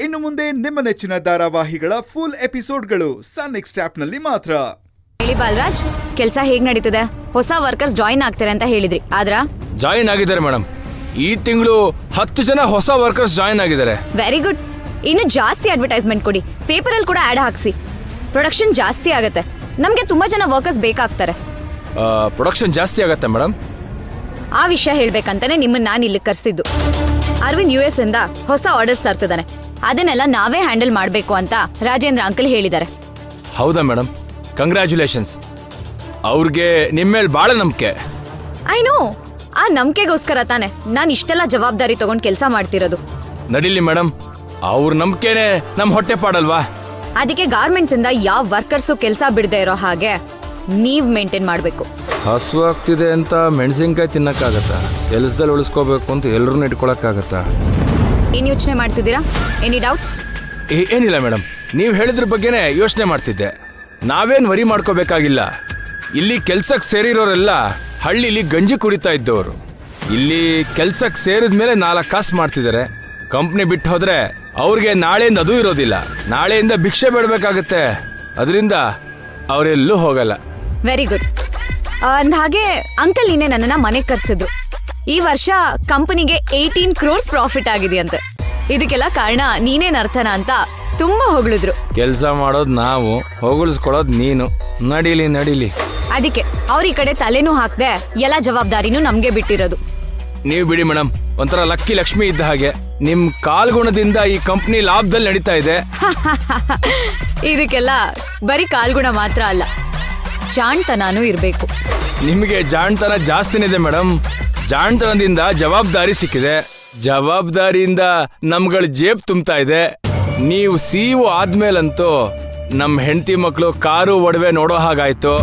ಇನ್ನು ಮುಂದೆ ನಿಮ್ಮ ನೆಚ್ಚಿನ ಧಾರಾವಾಹಿಗಳ ಫುಲ್ ಎಪಿಸೋಡ್ಗಳು ಸನ್ ನೆಕ್ಸ್ಟ್ ಆಪ್ನಲ್ಲಿ ಮಾತ್ರ. ಹೇಳಿ ಬಾಲರಾಜ್, ಕೆಲಸ ಹೇಗ್ ನಡೀತಿದೆ? ಹೊಸ ವರ್ಕರ್ಸ್ ಜಾಯಿನ್ ಆಗ್ತಾರೆ ಅಂತ ಹೇಳಿದ್ರಿ, ಆದ್ರ? ಜಾಯಿನ್ ಆಗಿದ್ದಾರೆ ಮೇಡಮ್. ಈ ತಿಂಗಳು 10 ಜನ ಹೊಸ ವರ್ಕರ್ಸ್ ಜಾಯಿನ್ ಆಗಿದ್ದಾರೆ. Very good. ಇನ್ನು ಜಾಸ್ತಿ ಅಡ್ವರ್ಟೈಸ್ಮೆಂಟ್ ಕೊಡಿ, ಪೇಪರ್ ಅಲ್ಲಿ ಕೂಡ ಆಡ್ ಹಾಕ್ಸಿ. ಪ್ರೊಡಕ್ಷನ್ ಜಾಸ್ತಿ ಆಗತ್ತೆ, ನಮ್ಗೆ ತುಂಬಾ ಜನ ವರ್ಕರ್ಸ್ ಬೇಕಾಗ್ತಾರೆ. ಪ್ರೊಡಕ್ಷನ್ ಜಾಸ್ತಿ ಆಗತ್ತೆ ಮೇಡಮ್. ಆ ವಿಷಯ ಹೇಳ್ಬೇಕಂತಾನೆ ನಿಮ್ಮನ್ನ ನಾನು ಇಲ್ಲಿ ಕರ್ಸಿದ್ದು. ಅರವಿಂದ್ US ಇಂದ ಹೊಸ ಆರ್ಡರ್ಸ್ ತರ್ತಿದ್ದಾನೆ, ಅದನ್ನೆಲ್ಲ ನಾವೇ ಹ್ಯಾಂಡಲ್ ಮಾಡ್ಬೇಕು ಅಂತ ರಾಜೇಂದ್ರ ಅಂಕಲ್ ಹೇಳಿದ್ದಾರೆ. ಹೌದಾ ಮೇಡಮ್? ಕಂಗ್ರ್ಯಾಚುಲೇಷನ್ಸ್. ಅವ್ರಿಗೆ ನಿಮ್ಮೇಲೆ ಬಹಳ ನಂಬಿಕೆ. ಐ ನೋ, ಆ ನಂಬಿಕೆಗೋಸ್ಕರ ತಾನೆ ನಾನು ಇಷ್ಟೆಲ್ಲ ಜವಾಬ್ದಾರಿ ತಗೊಂಡ್ ಕೆಲಸ ಮಾಡ್ತಿರೋದು. ನಡೀಲಿ ಮೇಡಮ್, ಅವ್ರ ನಂಬಿಕೆನೆ ನಮ್ ಹೊಟ್ಟೆ ಪಾಡಲ್ವಾ? ಅದಕ್ಕೆ ಗಾರ್ಮೆಂಟ್ಸ್ ಇಂದ ಯಾವ ವರ್ಕರ್ಸು ಕೆಲಸ ಬಿಡದೆ ಇರೋ ಹಾಗೆ ನೀವ್ ಮೇಂಟೈನ್ ಮಾಡ್ಬೇಕು. ಹಸು ಆಗ್ತಿದೆ ಅಂತ ಮೆಣಸಿನ್ಕಾಯಿ ತಿನ್ನಕ್ಕಾಗತ್ತಾ? ಕೆಲಸದಲ್ಲಿ ಉಳಿಸ್ಕೋಬೇಕು ಅಂತ ಎಲ್ಲರನ್ನೂ ಇಟ್ಕೊಳಕ್ಕಾಗತ್ತಾ? ಏನ್ ಯೋಚನೆ ಮಾಡ್ತಿದ್ದೀರಾ? Any doubts? ಏನಿಲ್ಲ ಮೇಡಮ್, ನೀವು ಹೇಳಿದ್ರ ಬಗ್ಗೆನೇ ಯೋಚನೆ ಮಾಡ್ತಿದ್ದೆ. ನಾವೇನ್ ವರಿ ಮಾಡ್ಕೋಬೇಕಾಗಿಲ್ಲ. ಇಲ್ಲಿ ಕೆಲ್ಸಕ್ಕೆ ಸೇರಿರೋರೆಲ್ಲ ಹಳ್ಳಿಲಿ ಗಂಜಿ ಕುಡಿತಾ ಇದ್ದವರು ಇಲ್ಲಿ ಕೆಲ್ಸಕ್ಕೆ ಸೇರಿದ್ಮೇಲೆ 4 ಕಾಸು ಮಾಡ್ತಿದ್ದಾರೆ. ಕಂಪ್ನಿ ಬಿಟ್ಟು ಹೋದ್ರೆ ಅವ್ರಿಗೆ ನಾಳೆಯಿಂದ ಅದು ಇರೋದಿಲ್ಲ, ನಾಳೆಯಿಂದ ಭಿಕ್ಷೆ ಬೇಡಬೇಕಾಗತ್ತೆ. ಅದರಿಂದ ಅವರೆಲ್ಲೂ ಹೋಗಲ್ಲ. Very good. ಅಂದ್ಹಾಗೆ ಅಂಕಲ್ ನೀನೆ ನನ್ನನ್ನ ಮನೆಗೆ ಕರ್ಸಿದ್ರು. ಈ ವರ್ಷ ಕಂಪನಿಗೆ 18 crores ಪ್ರಾಫಿಟ್ ಆಗಿದೆಯಂತೆ. ಇದಕ್ಕೆಲ್ಲ ಕಾರಣ ನೀನೇನ್ ಅರ್ಥನ ಅಂತ ತುಂಬಾ ಹೊಗಳಿದ್ರು. ಕೆಲಸ ಮಾಡೋದು ನಾವು, ಹೊಗಳಿಸ್ಕೊಳ್ಳೋದು ನೀನು. ನಡೀಲಿ ನಡೀಲಿ. ಅದಕ್ಕೆ ಅವ್ರ ಈ ಕಡೆ ತಲೆನೂ ಹಾಕ್ದೆ ಎಲ್ಲ ಜವಾಬ್ದಾರಿನೂ ನಮ್ಗೆ ಬಿಟ್ಟಿರೋದು. ನೀವು ಬಿಡಿ ಮೇಡಮ್, ಒಂಥರ ಲಕ್ಕಿ ಲಕ್ಷ್ಮಿ ಇದ್ದ ಹಾಗೆ. ನಿಮ್ ಕಾಲ್ಗುಣದಿಂದ ಈ ಕಂಪ್ನಿ ಲಾಭದಲ್ಲಿ ನಡೀತಾ ಇದೆ. ಇದಕ್ಕೆಲ್ಲ ಬರೀ ಕಾಲ್ಗುಣ ಮಾತ್ರ ಅಲ್ಲ, ಜಾಣ್ತನಾನೂ ಇರ್ಬೇಕು. ನಿಮಗೆ ಜಾಣ್ತನ ಜಾಸ್ತಿನಿದೆ ಮೇಡಮ್. ಜಾಣ್ತನದಿಂದ ಜವಾಬ್ದಾರಿ ಸಿಕ್ಕಿದೆ, ಜವಾಬ್ದಾರಿಯಿಂದ ನಮ್ಗಳ ಜೇಬ್ ತುಂಬ್ತಾ ಇದೆ. ನೀವು CEO ಆದ್ಮೇಲಂತೂ ನಮ್ ಹೆಂಡತಿ ಮಕ್ಕಳು ಕಾರು ಒಡವೆ ನೋಡೋ ಹಾಗಾಯ್ತು.